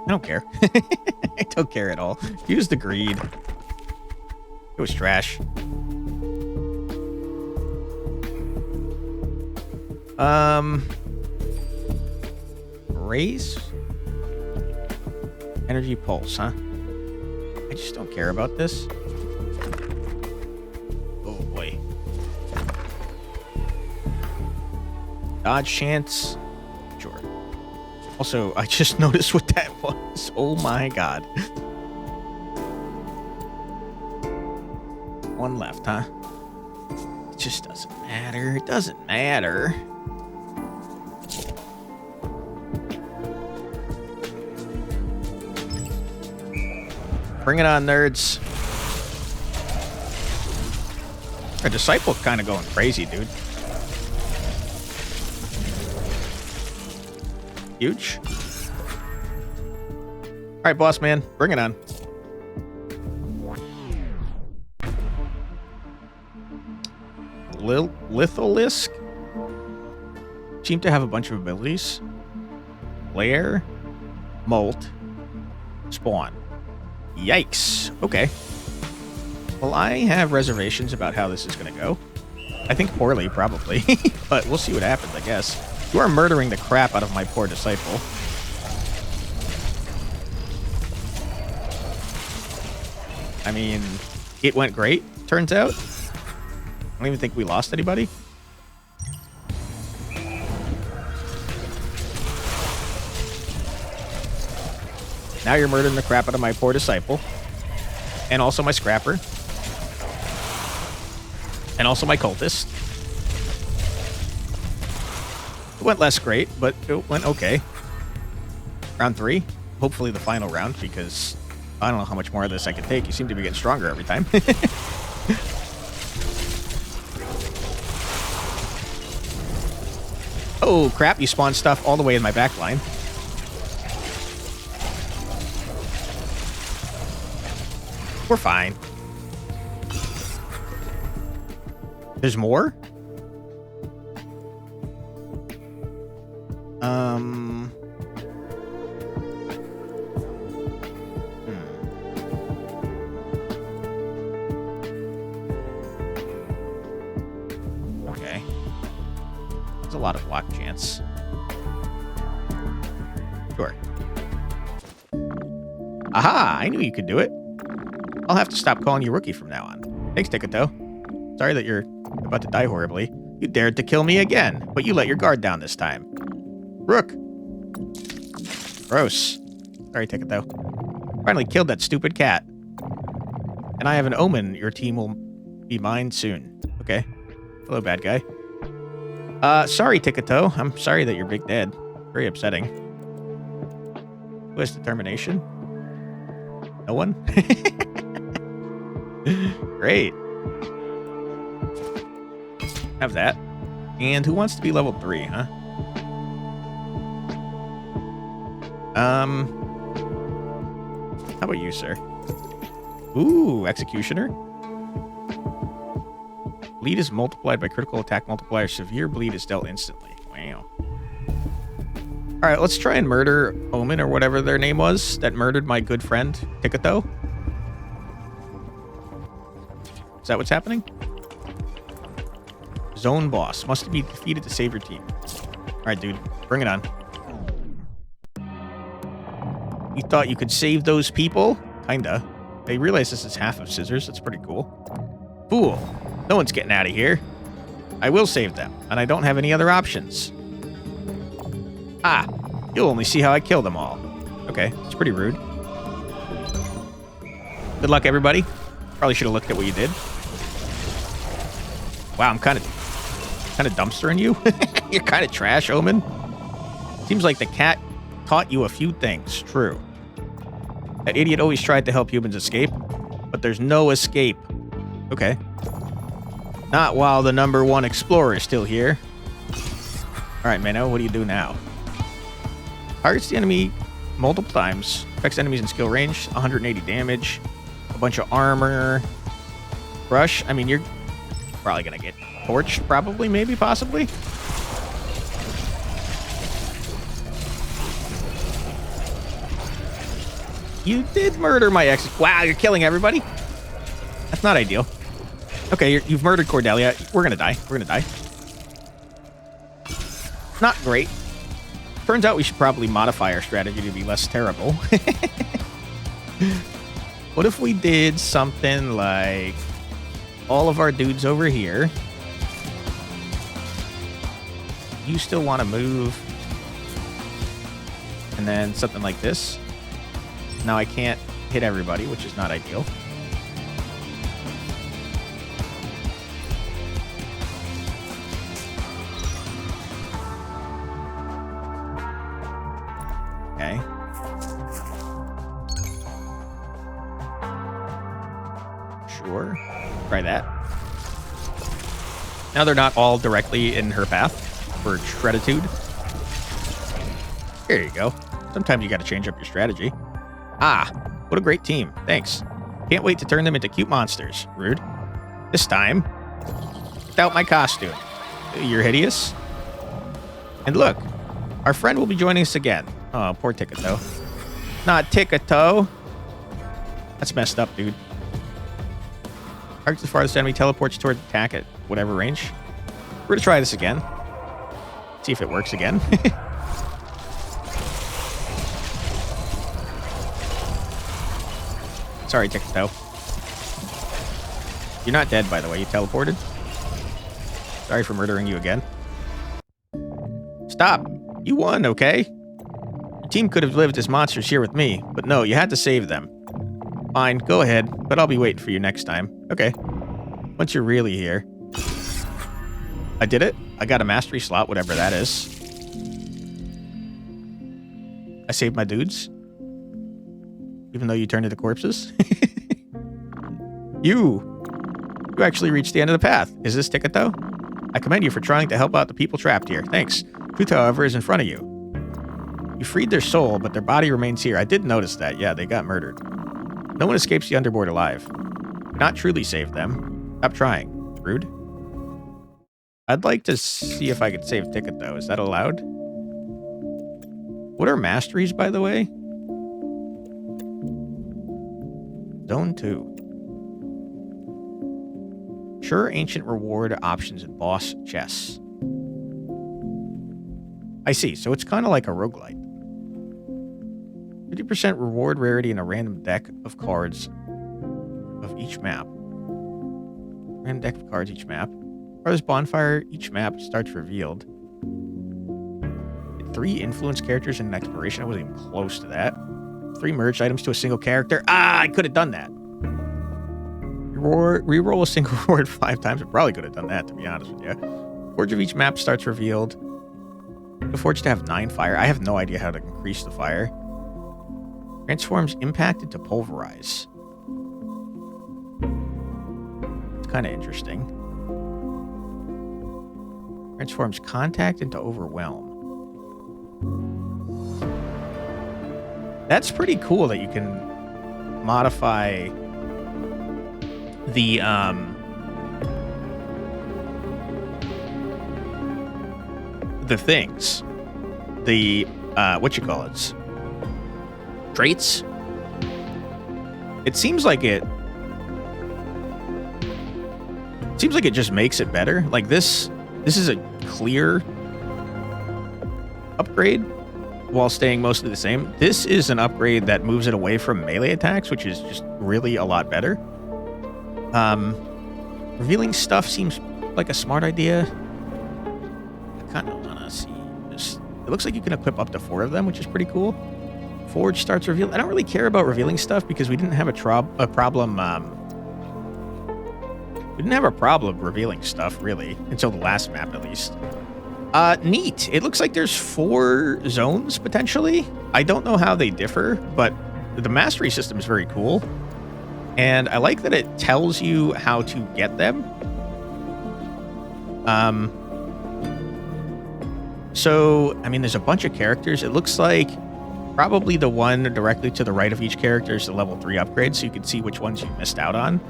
I don't care. I don't care at all. Use the greed. It was trash. Raise? Energy pulse, huh? I just don't care about this. Oh boy. Dodge chance. Sure. Also, I just noticed what that was. Oh my god. 1 left, huh? It just doesn't matter. It doesn't matter. Bring it on, nerds. Our disciple kind of going crazy, dude. Huge. All right, boss man, bring it on. Litholisk seem to have a bunch of abilities. Lair, molt, spawn. Yikes. Okay. Well, I have reservations about how this is going to go. I think poorly, probably. But we'll see what happens, I guess. You are murdering the crap out of my poor disciple. I mean, it went great, turns out. I don't even think we lost anybody. Now you're murdering the crap out of my poor disciple. And also my scrapper. And also my cultist. It went less great, but it went okay. Round 3. Hopefully the final round, because I don't know how much more of this I can take. You seem to be getting stronger every time. Oh, crap. You spawned stuff all the way in my back line. We're fine. There's more? a lot of luck chance. Sure. Aha! I knew you could do it. I'll have to stop calling you Rookie from now on. Thanks, Ticketto. Sorry that you're about to die horribly. You dared to kill me again, but you let your guard down this time. Rook! Gross. Sorry, Ticketto. Finally killed that stupid cat. And I have an omen your team will be mine soon. Okay. Hello, bad guy. Sorry, Ticketto. I'm sorry that you're big dead. Very upsetting. Who has determination? No one? Great. Have that. And who wants to be level 3, huh? How about you, sir? Ooh, Executioner. Bleed is multiplied by critical attack multiplier. Severe bleed is dealt instantly. Wow. Alright, let's try and murder Omen or whatever their name was that murdered my good friend, Ticketto. Is that what's happening? Zone boss. Must be defeated to save your team. Alright, dude. Bring it on. You thought you could save those people? Kinda. They realize this is half of Scissors. That's pretty cool. Fool. No one's getting out of here. I will save them, and I don't have any other options. Ah, you'll only see how I kill them all. Okay, it's pretty rude. Good luck, everybody. Probably should have looked at what you did. Wow, I'm kind of dumpstering you. You're kind of trash, Omen. Seems like the cat taught you a few things. True. That idiot always tried to help humans escape, but there's no escape. Okay. Not while the #1 explorer is still here. Alright, Mano, what do you do now? Targets the enemy multiple times. Affects enemies in skill range. 180 damage. A bunch of armor. Brush. I mean, you're probably going to get torched, probably, maybe, possibly. You did murder my ex. Wow, you're killing everybody? That's not ideal. Okay, you've murdered Cordelia. We're gonna die. We're gonna die. Not great. Turns out we should probably modify our strategy to be less terrible. What if we did something like all of our dudes over here? You still want to move. And then something like this. Now I can't hit everybody, which is not ideal. Okay. Sure. Try that. Now they're not all directly in her path for shredditude. There you go. Sometimes you got to change up your strategy. Ah, what a great team. Thanks. Can't wait to turn them into cute monsters. Rude. This time, without my costume. You're hideous. And look, our friend will be joining us again. Oh, poor Ticketto. Not Ticketto. That's messed up, dude. Target the farthest enemy teleports toward attack at whatever range. We're gonna try this again. See if it works again. Sorry, Ticketto. You're not dead, by the way. You teleported. Sorry for murdering you again. Stop. You won, okay? Your team could have lived as monsters here with me, but no, you had to save them. Fine, go ahead, but I'll be waiting for you next time. Okay. Once you're really here. I did it. I got a mastery slot, whatever that is. I saved my dudes. Even though you turned into corpses? You actually reached the end of the path. Is this Ticketto? I commend you for trying to help out the people trapped here. Thanks. Truth, however, is in front of you. You freed their soul, but their body remains here. I did notice that. Yeah, they got murdered. No one escapes the Underboard alive. You're not truly saved them. Stop trying. Rude. I'd like to see if I could save Ticketto. Is that allowed? What are masteries, by the way? Zone 2. Sure ancient reward options in boss chests. I see. So it's kind of like a roguelite. 50% reward rarity in a random deck of cards of each map. Random deck of cards each map. Farthest bonfire each map starts revealed. 3 influence characters in an exploration. I wasn't even close to that. 3 merged items to a single character. Ah, I could have done that. Reroll a single reward 5 times. I probably could have done that, to be honest with you. Forge of each map starts revealed. The forge to have 9 fire. I have no idea how to increase the fire. Transforms impact into pulverize. It's kind of interesting. Transforms contact into overwhelm. That's pretty cool that you can modify the things. The traits. It seems like it just makes it better. Like this is a clear upgrade while staying mostly the same. This is an upgrade that moves it away from melee attacks, which is just really a lot better. Revealing stuff seems like a smart idea. I kind of want to see this. It looks like you can equip up to 4 of them, which is pretty cool. Forge starts reveal. I don't really care about revealing stuff because we didn't have a problem. We didn't have a problem revealing stuff really until the last map, at least. Neat. It looks like there's 4 zones potentially. I don't know how they differ, but the mastery system is very cool. And I like that it tells you how to get them. So, I mean, there's a bunch of characters. It looks like probably the one directly to the right of each character is the level 3 upgrade, so you can see which ones you missed out on.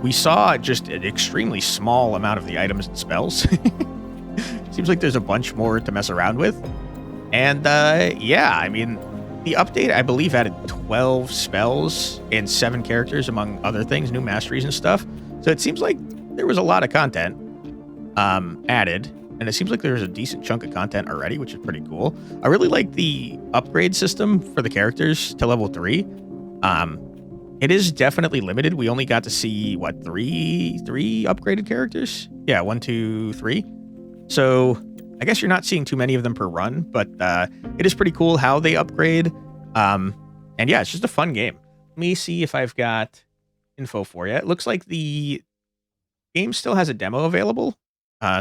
We saw just an extremely small amount of the items and spells. Seems like there's a bunch more to mess around with. And, yeah, I mean, the update, I believe, added 12 spells and 7 characters, among other things, new masteries and stuff. So it seems like there was a lot of content added. And it seems like there's a decent chunk of content already, which is pretty cool. I really like the upgrade system for the characters to level 3. It is definitely limited. We only got to see, what, three upgraded characters? Yeah, 1, 2, 3. So I guess you're not seeing too many of them per run, but it is pretty cool how they upgrade. And yeah, it's just a fun game. Let me see if I've got info for you. It looks like the game still has a demo available.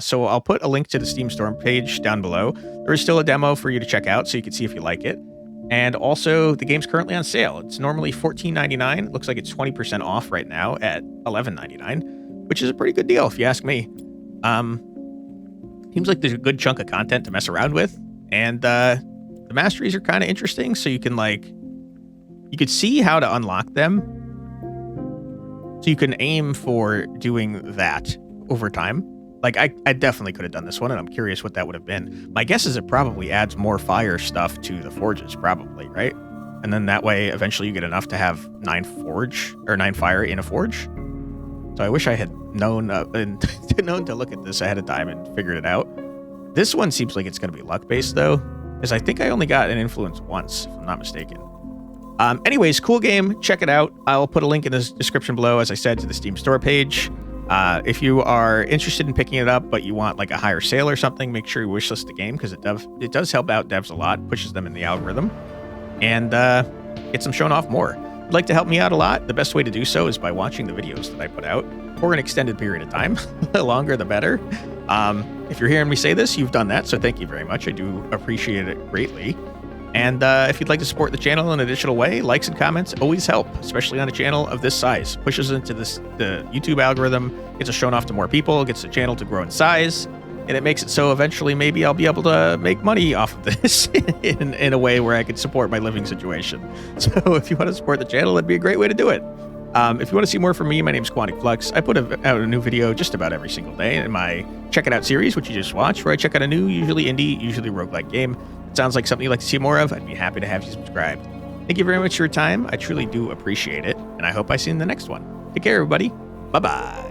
So I'll put a link to the Steam Store page down below. There is still a demo for you to check out so you can see if you like it. And also, the game's currently on sale. It's normally $14.99. It looks like it's 20% off right now at $11.99, which is a pretty good deal if you ask me. Seems like there's a good chunk of content to mess around with. And the masteries are kind of interesting, so you can you could see how to unlock them. So you can aim for doing that over time. Like, I definitely could have done this one, and I'm curious what that would have been. My guess is it probably adds more fire stuff to the forges, probably, right? And then that way, eventually you get enough to have 9 fire in a forge. So I wish I had known to look at this ahead of time and figured it out. This one seems like it's going to be luck-based, though, because I think I only got an influence once, if I'm not mistaken. Anyways, cool game. Check it out. I'll put a link in the description below, as I said, to the Steam Store page. If you are interested in picking it up, but you want like a higher sale or something, make sure you wishlist the game because it does help out devs a lot, pushes them in the algorithm, and gets them shown off more. If you'd like to help me out a lot, the best way to do so is by watching the videos that I put out for an extended period of time. The longer, the better. If you're hearing me say this, you've done that, so thank you very much. I do appreciate it greatly. And if you'd like to support the channel in an additional way, likes and comments always help, especially on a channel of this size. Pushes into the YouTube algorithm, gets it shown off to more people, gets the channel to grow in size, and it makes it so eventually maybe I'll be able to make money off of this in a way where I can support my living situation. So if you want to support the channel, that'd be a great way to do it. If you want to see more from me, my name's Quantic Flux. I put out a new video just about every single day in my Check It Out series, which you just watched, where I check out a new, usually indie, usually roguelike game. It sounds like something you'd like to see more of. I'd be happy to have you subscribed. Thank you very much for your time. I truly do appreciate it, and I hope I see you in the next one. Take care, everybody. Bye-bye.